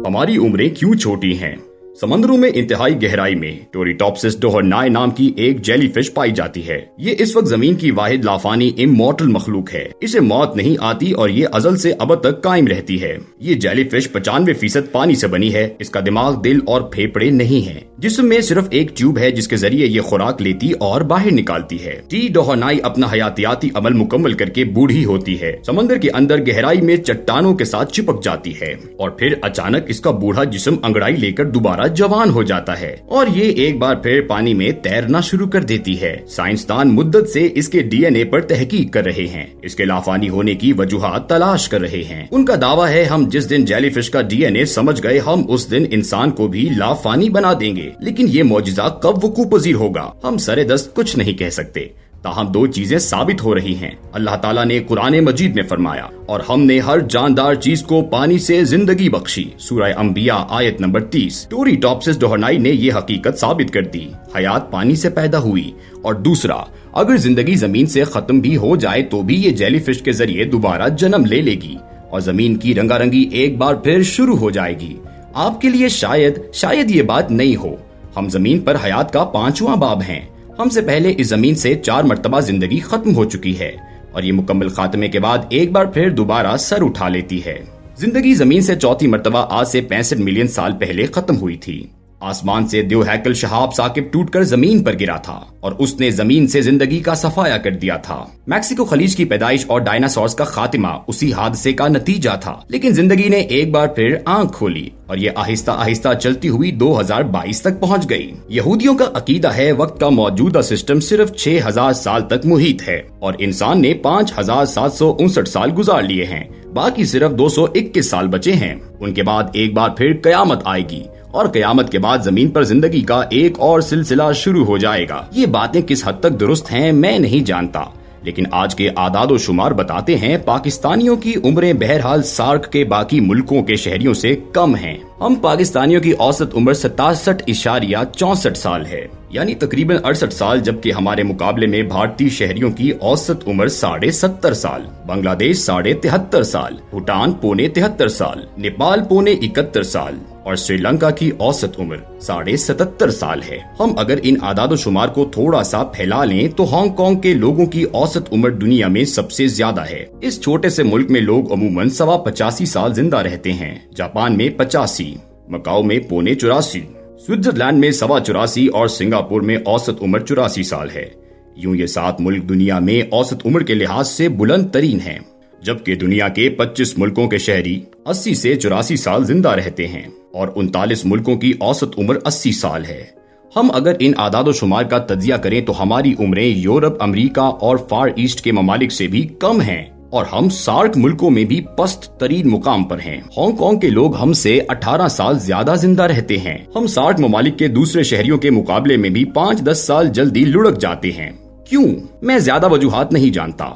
हमारी उम्रें क्यों छोटी हैं? समंदरों में इंतहाई गहराई में टोरीटॉप्सिस डोहरनाई नाम की एक जेलीफिश पाई जाती है। ये इस वक्त जमीन की वाहिद लाफानी इमॉर्टल मखलूक है। इसे मौत नहीं आती और ये अजल से अब तक कायम रहती है। ये जेलीफिश 95% पानी से बनी है। इसका दिमाग, दिल और फेफड़े नहीं है। जिस्म में सिर्फ एक ट्यूब है जिसके जरिए ये खुराक लेती और बाहर निकालती है। टी डोहरनाई अपना हयातियाती अमल मुकम्मल करके बूढ़ी होती है। समंदर के अंदर गहराई में चट्टानों के साथ चिपक जाती है और फिर अचानक इसका बूढ़ा जिस्म अंगड़ाई लेकर दोबारा जवान हो जाता है और ये एक बार फिर पानी में तैरना शुरू कर देती है। साइंसदान मुद्दत से इसके डीएनए पर तहकीक कर रहे हैं। इसके लाफानी होने की वजूहात तलाश कर रहे हैं। उनका दावा है, हम जिस दिन जेलीफिश का डीएनए समझ गए, हम उस दिन इंसान को भी लाफानी बना देंगे। लेकिन ये मौजिजा कब वकूअ पज़ीर होगा, हम सरे दस्त कुछ नहीं कह सकते। ताहम दो चीजें साबित हो रही हैं। अल्लाह ताला ने कुरान मजीद में फरमाया, और हमने हर जानदार चीज को पानी से जिंदगी बख्शी। सूरह अंबिया आयत नंबर 30। टोरीटॉप्सिस डोहरनाई ने ये हकीकत साबित कर दी, हयात पानी से पैदा हुई। और दूसरा, अगर जिंदगी जमीन से खत्म भी हो जाए तो भी ये जेलीफिश के जरिए दोबारा जन्म ले लेगी और जमीन की रंगारंगी एक बार फिर शुरू हो जाएगी। आपके लिए शायद ये बात नहीं हो, हम जमीन पर हयात का 5वां बाब हैं। हमसे पहले इस जमीन से 4 मरतबा जिंदगी खत्म हो चुकी है और ये मुकम्मल खात्मे के बाद एक बार फिर दोबारा सर उठा लेती है। जिंदगी जमीन से 4थी मरतबा आज से 65 मिलियन साल पहले खत्म हुई थी। आसमान से दो हैकल शहाब साकिब टूटकर जमीन पर गिरा था और उसने जमीन से जिंदगी का सफाया कर दिया था। मैक्सिको खलीज की पैदाइश और डायनासोर्स का खात्मा उसी हादसे का नतीजा था। लेकिन जिंदगी ने एक बार फिर आंख खोली और ये आहिस्ता आहिस्ता चलती हुई 2022 तक पहुंच गई। यहूदियों का अकीदा है, वक्त का मौजूदा सिस्टम सिर्फ 6000 साल तक मुहित है और इंसान ने 5759 साल गुजार लिए हैं। बाकी सिर्फ 221 साल बचे हैं। उनके बाद एक बार फिर कयामत आएगी और कयामत के बाद जमीन पर जिंदगी का एक और सिलसिला शुरू हो जाएगा। ये बातें किस हद तक दुरुस्त हैं मैं नहीं जानता, लेकिन आज के आदादो शुमार बताते हैं पाकिस्तानियों की उम्रें बहरहाल सार्क के बाकी मुल्कों के शहरियों से कम हैं। हम पाकिस्तानियों की औसत उम्र 67.64 साल है, यानी तकरीबन 68 साल, जबकि हमारे मुकाबले में भारतीय शहरियों की औसत उम्र 70.5 साल, बांग्लादेश 73.5 साल, भूटान 73.5 साल, नेपाल 71 साल और श्रीलंका की औसत उम्र 77.5 साल है। हम अगर इन आदाद शुमार को थोड़ा सा फैला लें तो हांगकांग के लोगों की औसत उम्र दुनिया में सबसे ज्यादा है। इस छोटे से मुल्क में लोग अमूमन 85 साल जिंदा रहते हैं। जापान में 85, मकाओ में 84, स्विट्जरलैंड में 84 और सिंगापुर में औसत उम्र 84 साल है। यूं ये 7 मुल्क दुनिया में औसत उम्र के लिहाज से बुलंद तरीन हैं, जबकि दुनिया के 25 मुल्कों के शहरी 80 से 84 साल जिंदा रहते हैं और 39 मुल्कों की औसत उम्र 80 साल है। हम अगर इन आदादो शुमार का तज्जिया करें तो हमारी उम्रें यूरोप, अमेरिका और फार ईस्ट के ममालिक से भी कम हैं और हम सार्क मुल्कों में भी पस्त तरीन मुकाम पर हैं। हांगकांग के लोग हमसे 18 साल ज्यादा जिंदा रहते हैं। हम सार्क ममालिक के दूसरे शहरियों के मुकाबले में भी 5-10 साल जल्दी लुढ़क जाते हैं। क्यों? मैं ज्यादा वजूहात नहीं जानता,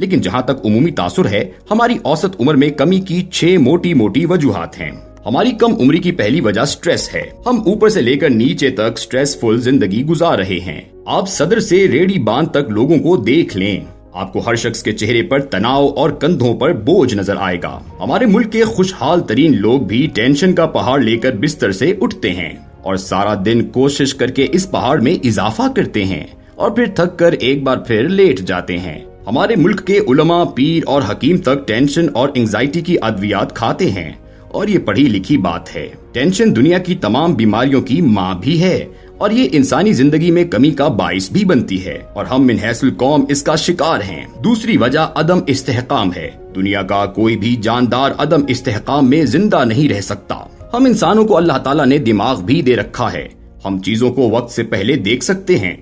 लेकिन जहाँ तक उमूमी तासुर है, हमारी औसत उम्र में कमी की 6 मोटी मोटी वजूहात हैं। हमारी कम उम्र की पहली वजह स्ट्रेस है। हम ऊपर से लेकर नीचे तक स्ट्रेसफुल जिंदगी गुजार रहे हैं। आप सदर से रेडी बांध तक लोगों को देख लें, आपको हर शख्स के चेहरे पर तनाव और कंधों पर बोझ नजर आएगा। हमारे मुल्क के खुशहाल तरीन लोग भी टेंशन का पहाड़ लेकर बिस्तर से उठते हैं और सारा दिन कोशिश करके इस पहाड़ में इजाफा करते हैं और फिर थक कर एक बार फिर लेट जाते हैं। हमारे मुल्क के उलमा, पीर और हकीम तक टेंशन और एंजाइटी की अद्वियात खाते हैं और ये पढ़ी लिखी बात है। टेंशन दुनिया की तमाम बीमारियों की माँ भी है और ये इंसानी जिंदगी में कमी का बाइस भी बनती है और हम मिन हैसुल कौम इसका शिकार हैं। दूसरी वजह अदम इस्तेहकाम है। दुनिया का कोई भी जानदार अदम इस्तेहकाम में जिंदा नहीं रह सकता। हम इंसानों को अल्लाह ताला ने दिमाग भी दे रखा है। हम चीजों को वक्त से पहले देख सकते हैं,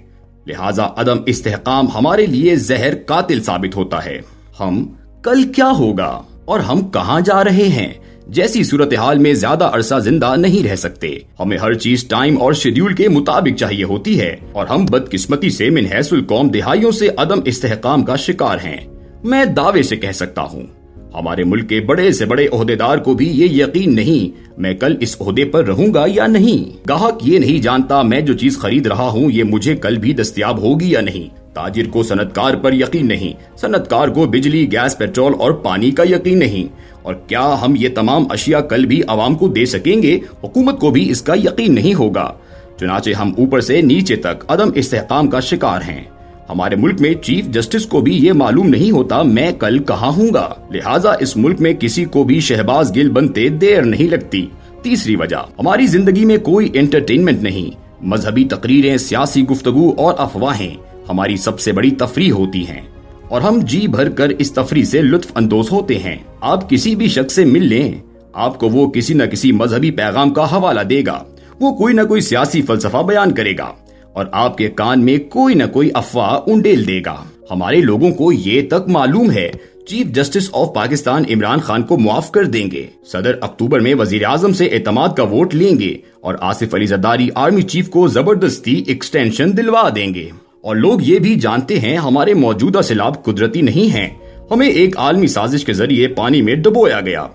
लिहाजा अदम इस्तेहकाम हमारे लिए जहर कातिल साबित होता है। हम कल क्या होगा और हम कहाँ जा रहे हैं जैसी सूरत हाल में ज्यादा अरसा जिंदा नहीं रह सकते। हमें हर चीज टाइम और शेड्यूल के मुताबिक चाहिए होती है और हम बदकिस्मती से मिन हैसुल कौम दिहाइयों से अदम इस्तेहकाम का शिकार हैं। मैं दावे से कह सकता हूँ, हमारे मुल्क के बड़े से बड़े ओहदेदार को भी ये यकीन नहीं मैं कल इस ओहदे पर रहूंगा या नहीं। गाहक ये नहीं जानता मैं जो चीज खरीद रहा हूँ ये मुझे कल भी दस्तयाब होगी या नहीं। ताजिर को सनतकार पर यकीन नहीं, सनतकार को बिजली, गैस, पेट्रोल और पानी का यकीन नहीं اور کیا ہم یہ تمام اشیاء کل بھی عوام کو دے سکیں گے؟ حکومت کو بھی اس کا یقین نہیں ہوگا۔ چنانچہ ہم اوپر سے نیچے تک عدم استحکام کا شکار ہیں۔ ہمارے ملک میں چیف جسٹس کو بھی یہ معلوم نہیں ہوتا میں کل کہاں ہوں گا، لہٰذا اس ملک میں کسی کو بھی شہباز گل بنتے دیر نہیں لگتی۔ تیسری وجہ، ہماری زندگی میں کوئی انٹرٹینمنٹ نہیں۔ مذہبی تقریریں، سیاسی گفتگو اور افواہیں ہماری سب سے بڑی تفریح ہوتی ہیں اور ہم جی بھر کر اس تفریح سے لطف اندوز ہوتے ہیں۔ آپ کسی بھی شخص سے مل لیں، آپ کو وہ کسی نہ کسی مذہبی پیغام کا حوالہ دے گا، وہ کوئی نہ کوئی سیاسی فلسفہ بیان کرے گا اور آپ کے کان میں کوئی نہ کوئی افواہ انڈیل دے گا۔ ہمارے لوگوں کو یہ تک معلوم ہے chief justice of Pakistan Imran Khan کو معاف کر دیں گے، صدر اکتوبر میں وزیر اعظم سے اعتماد کا ووٹ لیں گے اور آصف علی زرداری آرمی چیف کو زبردستی ایکسٹینشن دلوا دیں گے۔ اور لوگ یہ بھی جانتے ہیں ہمارے موجودہ سیلاب قدرتی نہیں ہیں، ہمیں ایک عالمی سازش کے ذریعے پانی میں ڈبویا گیا۔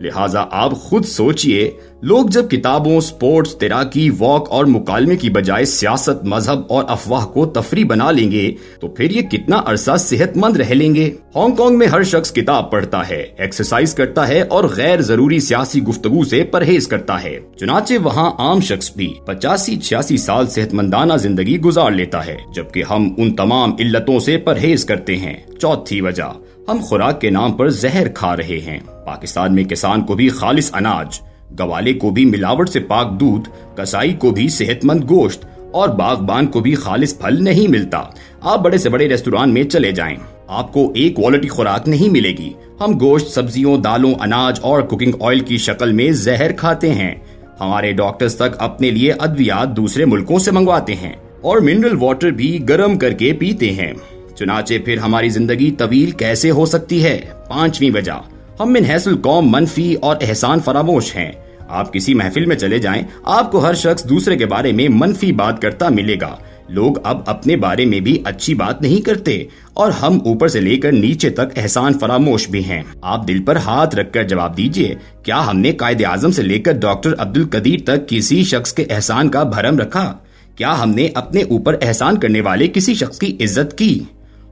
لہٰذا آپ خود سوچئے، لوگ جب کتابوں، سپورٹس، تیراکی، واک اور مکالمے کی بجائے سیاست، مذہب اور افواہ کو تفریح بنا لیں گے تو پھر یہ کتنا عرصہ صحت مند رہ لیں گے؟ ہانگ کانگ میں ہر شخص کتاب پڑھتا ہے، ایکسرسائز کرتا ہے اور غیر ضروری سیاسی گفتگو سے پرہیز کرتا ہے۔ چنانچہ وہاں عام شخص بھی 85-86 سال صحت مندانہ زندگی گزار لیتا ہے، جبکہ ہم ان تمام علتوں سے پرہیز کرتے ہیں۔ چوتھی وجہ، ہم خوراک کے نام پر زہر کھا رہے ہیں۔ پاکستان میں کسان کو بھی خالص اناج، گوالے کو بھی ملاوٹ سے پاک دودھ، کسائی کو بھی صحت مند گوشت اور باغبان کو بھی خالص پھل نہیں ملتا۔ آپ بڑے سے بڑے ریسٹوران میں چلے جائیں، آپ کو ایک کوالٹی خوراک نہیں ملے گی۔ ہم گوشت، سبزیوں، دالوں، اناج اور کوکنگ آئل کی شکل میں زہر کھاتے ہیں۔ ہمارے ڈاکٹرز تک اپنے لیے ادویات دوسرے ملکوں سے منگواتے ہیں اور منرل واٹر بھی گرم کر کے پیتے ہیں۔ چنانچہ پھر ہماری زندگی طویل کیسے ہو سکتی ہے؟ پانچویں وجہ، ہم من حیث القوم منفی اور احسان فراموش ہیں۔ آپ کسی محفل میں چلے جائیں، آپ کو ہر شخص دوسرے کے بارے میں منفی بات کرتا ملے گا۔ لوگ اب اپنے بارے میں بھی اچھی بات نہیں کرتے اور ہم اوپر سے لے کر نیچے تک احسان فراموش بھی ہیں۔ آپ دل پر ہاتھ رکھ کر جواب دیجئے، کیا ہم نے قائد اعظم سے لے کر ڈاکٹر عبد القدیر تک کسی شخص کے احسان کا بھرم رکھا؟ کیا ہم نے اپنے اوپر احسان کرنے والے کسی شخص کی عزت کی؟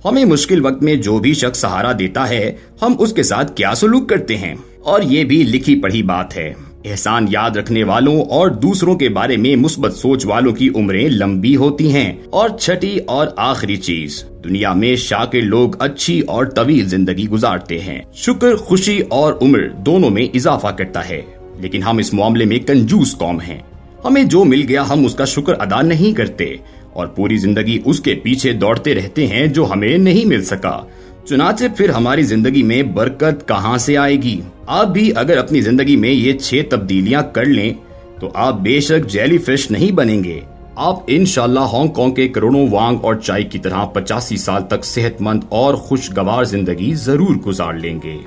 ہمیں مشکل وقت میں جو بھی شخص سہارا دیتا ہے، ہم اس کے ساتھ کیا سلوک کرتے ہیں؟ اور یہ بھی لکھی پڑھی بات ہے، احسان یاد رکھنے والوں اور دوسروں کے بارے میں مثبت سوچ والوں کی عمریں لمبی ہوتی ہیں۔ اور چھٹی اور آخری چیز، دنیا میں شاکر لوگ اچھی اور طویل زندگی گزارتے ہیں۔ شکر خوشی اور عمر دونوں میں اضافہ کرتا ہے، لیکن ہم اس معاملے میں کنجوس قوم ہیں۔ ہمیں جو مل گیا ہم اس کا شکر ادا نہیں کرتے اور پوری زندگی اس کے پیچھے دوڑتے رہتے ہیں جو ہمیں نہیں مل سکا۔ چنانچہ پھر ہماری زندگی میں برکت کہاں سے آئے گی؟ آپ بھی اگر اپنی زندگی میں یہ 6 تبدیلیاں کر لیں تو آپ بے شک جیلی فش نہیں بنیں گے۔ آپ انشاءاللہ ہانگ کانگ کے کروڑوں وانگ اور چائے کی طرح 85 سال تک صحت مند اور خوشگوار زندگی ضرور گزار لیں گے۔